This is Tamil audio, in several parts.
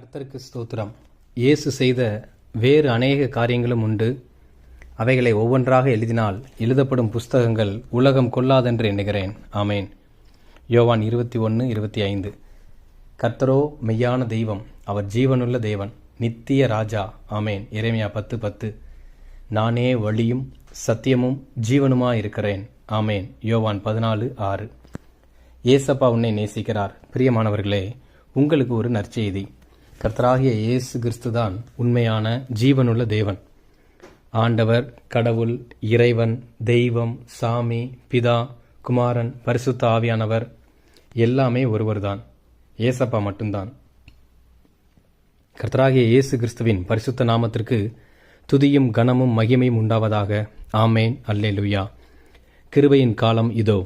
கர்த்தருக்கு ஸ்தோத்திரம். இயேசு செய்த வேறு அநேக காரியங்களும் உண்டு. அவைகளை ஒவ்வொன்றாக எழுதினால் எழுதப்படும் புஸ்தகங்கள் உலகம் கொள்ளாதென்று எண்ணுகிறேன். ஆமேன். யோவான் 21:25. கர்த்தரோ மெய்யான தெய்வம், அவர் ஜீவனுள்ள தேவன், நித்திய ராஜா. ஆமேன். எரேமியா 10:10. நானே வழியும் சத்தியமும் ஜீவனுமாயிருக்கிறேன். ஆமேன். யோவான் 14:6. ஏசப்பா உன்னை நேசிக்கிறார். பிரியமானவர்களே, உங்களுக்கு ஒரு நற்செய்தி. கர்த்தராகிய இயேசு கிறிஸ்துதான் உண்மையான ஜீவனுள்ள தேவன். ஆண்டவர், கடவுள், இறைவன், தெய்வம், சாமி, பிதா, குமாரன், பரிசுத்த ஆவியானவர் எல்லாமே ஒருவர்தான். ஏசப்பா மட்டும்தான். கர்த்தராகிய இயேசு கிறிஸ்துவின் பரிசுத்த நாமத்திற்கு துதியும் கனமும் மகிமையும் உண்டாவதாக. ஆமேன். அல்லேலூயா. கிருபையின் காலம் இதோ,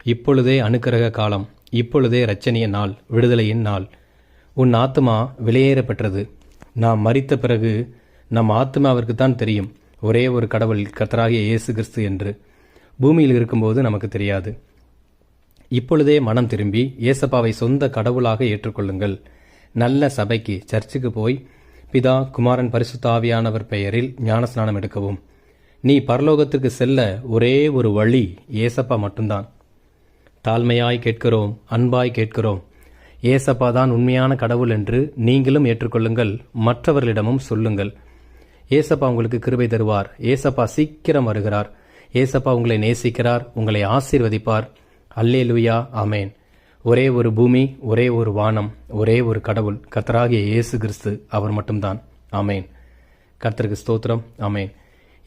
இப்பொழுதே அனுக்கிரக காலம், இப்பொழுதே இரட்சணிய நாள், விடுதலையின் நாள். உன் ஆத்மா விலையேற பெற்றது. நாம் மரித்த பிறகு நம் ஆத்மாவிற்கு தான் தெரியும் ஒரே ஒரு கடவுள், கர்த்தராகிய இயேசு கிறிஸ்து என்று. பூமியில் இருக்கும்போது நமக்கு தெரியாது. இப்பொழுதே மனம் திரும்பி ஏசப்பாவை சொந்த கடவுளாக ஏற்றுக்கொள்ளுங்கள். நல்ல சபைக்கு, சர்ச்சுக்கு போய் பிதா, குமாரன், பரிசுத்த ஆவியானவர் பெயரில் ஞானஸ்நானம் எடுக்கவும். நீ பரலோகத்திற்கு செல்ல ஒரே ஒரு வழி ஏசப்பா மட்டும்தான். தாழ்மையாய் கேட்கிறோம், அன்பாய் கேட்கிறோம். ஏசப்பா தான் உண்மையான கடவுள் என்று நீங்களும் ஏற்றுக்கொள்ளுங்கள், மற்றவர்களிடமும் சொல்லுங்கள். ஏசப்பா உங்களுக்கு கிருபை தருவார். ஏசப்பா சீக்கிரம் வருகிறார். ஏசப்பா உங்களை நேசிக்கிறார், உங்களை ஆசீர்வதிப்பார். அல்லேலூயா. ஆமேன். ஒரே ஒரு பூமி, ஒரே ஒரு வானம், ஒரே ஒரு கடவுள், கர்த்தராகிய இயேசு கிறிஸ்து, அவர் மட்டும்தான். ஆமேன். கர்த்தருக்கு ஸ்தோத்திரம். ஆமேன்.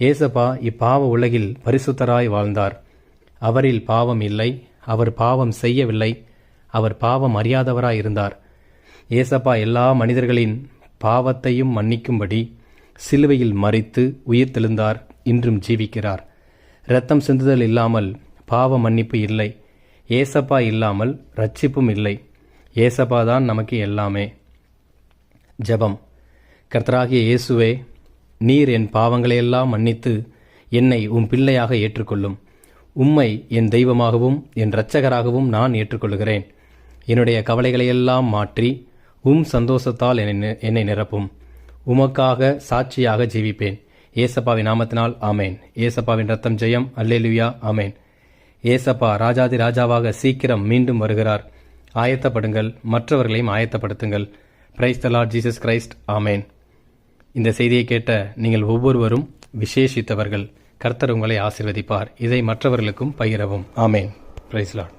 ஏசப்பா இப்பாவ உலகில் பரிசுத்தராய் வாழ்ந்தார். அவரில் பாவம் இல்லை, அவர் பாவம் செய்யவில்லை, அவர் பாவம் அறியாதவராய் இருந்தார். ஏசப்பா எல்லா மனிதர்களின் பாவத்தையும் மன்னிக்கும்படி சிலுவையில் மரித்து உயிர் தெழுந்தார். இன்றும் ஜீவிக்கிறார். இரத்தம் சிந்துதல் இல்லாமல் பாவ மன்னிப்பு இல்லை. ஏசப்பா இல்லாமல் ரட்சிப்பும் இல்லை. ஏசப்பா தான் நமக்கு எல்லாமே. ஜெபம். கர்த்தராகிய இயேசுவே, நீர் என் பாவங்களையெல்லாம் மன்னித்து என்னை உம் பிள்ளையாக ஏற்றுக்கொள்ளும். உம்மை என் தெய்வமாகவும் என் இரட்சகராகவும் நான் ஏற்றுக்கொள்கிறேன். என்னுடைய கவலைகளையெல்லாம் மாற்றி உம் சந்தோஷத்தால் என்னை நிரப்பும். உமக்காக சாட்சியாக ஜீவிப்பேன். ஏசப்பாவின் நாமத்தினால். ஆமேன். ஏசப்பாவின் ரத்தம் ஜெயம். அல்லேலூயா. ஆமேன். ஏசப்பா ராஜாதி ராஜாவாக சீக்கிரம் மீண்டும் வருகிறார். ஆயத்தப்படுங்கள், மற்றவர்களையும் ஆயத்தப்படுத்துங்கள். Praise the Lord Jesus Christ. Amen. இந்த செய்தியை கேட்ட நீங்கள் ஒவ்வொருவரும் விசேஷித்தவர்கள். கர்த்தர் உங்களை ஆசீர்வதிப்பார். இதை மற்றவர்களுக்கும் பகிரவும். ஆமேன். Price the Lord.